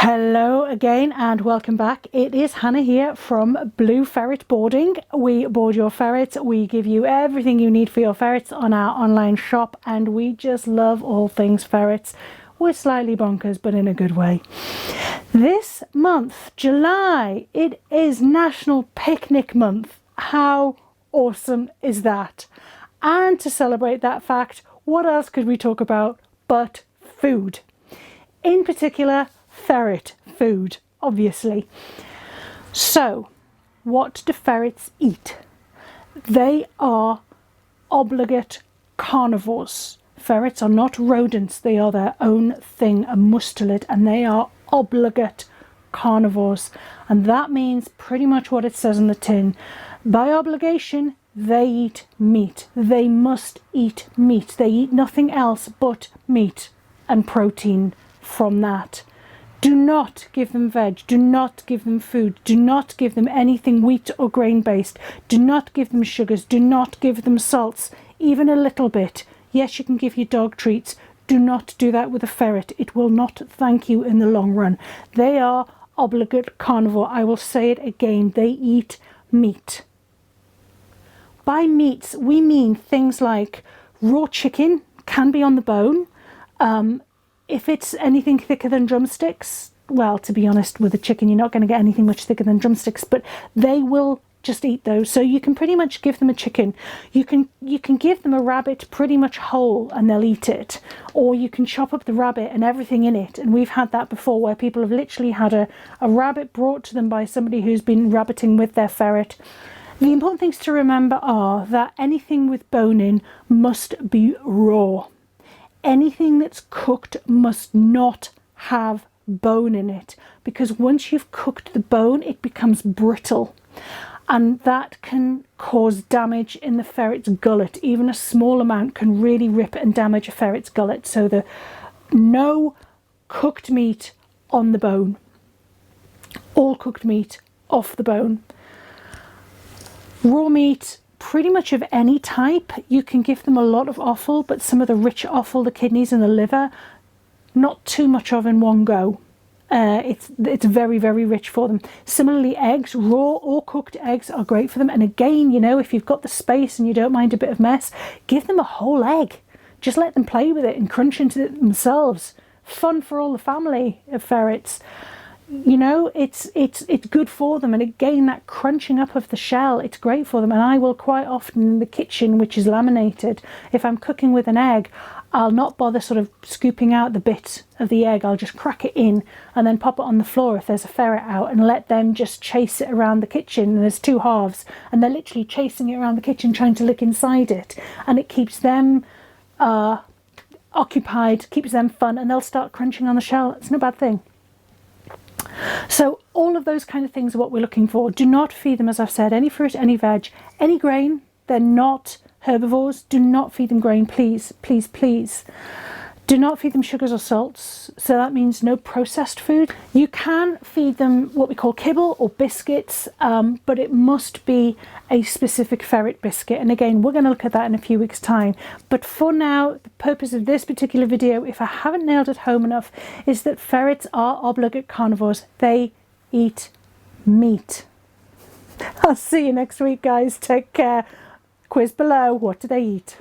Hello again and welcome back. It is Hannah here from Blue Ferret Boarding. We board your ferrets, we give you everything you need for your ferrets on our online shop, and we just love all things ferrets. We're slightly bonkers, but in a good way. This month, July, it is National Picnic Month. How awesome is that? And to celebrate that fact, what else could we talk about but food? In particular, ferret food, obviously. So, what do ferrets eat? They are obligate carnivores. Ferrets are not rodents, they are their own thing, a mustelid, and they are obligate carnivores. And that means pretty much what it says on the tin. By obligation, they eat meat. They must eat meat. They eat nothing else but meat and protein from that. Do not give them veg, do not give them food, do not give them anything wheat or grain based, do not give them sugars, do not give them salts, even a little bit. Yes, you can give your dog treats. Do not do that with a ferret. It will not thank you in the long run. They are obligate carnivore. I will say it again, they eat meat. By meats, we mean things like raw chicken can be on the bone. If it's anything thicker than drumsticks, well, to be honest, with a chicken, you're not going to get anything much thicker than drumsticks, but they will just eat those. So you can pretty much give them a chicken. You can give them a rabbit pretty much whole and they'll eat it. Or you can chop up the rabbit and everything in it. And we've had that before where people have literally had a rabbit brought to them by somebody who's been rabbiting with their ferret. The important things to remember are that anything with bone in must be raw. Anything that's cooked must not have bone in it, because once you've cooked the bone, it becomes brittle, and that can cause damage in the ferret's gullet. Even a small amount can really rip and damage a ferret's gullet. So no cooked meat on the bone. All cooked meat off the bone. Raw meat, pretty much of any type. You can give them a lot of offal, but some of the rich offal, the kidneys and the liver, not too much of in one go. It's very, very rich for them. Similarly, eggs, raw or cooked eggs are great for them. And again, you know, if you've got the space and you don't mind a bit of mess, give them a whole egg. Just let them play with it and crunch into it themselves. Fun for all the family of ferrets. You know, it's good for them, and again, that crunching up of the shell, it's great for them. And I will quite often in the kitchen, which is laminated, if I'm cooking with an egg, I'll not bother sort of scooping out the bit of the egg. I'll just crack it in and then pop it on the floor if there's a ferret out, and let them just chase it around the kitchen. And there's two halves and they're literally chasing it around the kitchen trying to lick inside it, and it keeps them occupied, keeps them fun, and they'll start crunching on the shell. It's no bad thing. So all of those kind of things are what we're looking for. Do not feed them, as I've said, any fruit, any veg, any grain. They're not herbivores. Do not feed them grain, please, please, please. Do not feed them sugars or salts. So that means no processed food. You can feed them what we call kibble or biscuits, but it must be a specific ferret biscuit. And again, we're going to look at that in a few weeks' time. But for now, the purpose of this particular video, if I haven't nailed it home enough, is that ferrets are obligate carnivores. They eat meat. I'll see you next week, guys. Take care. Quiz below. What do they eat?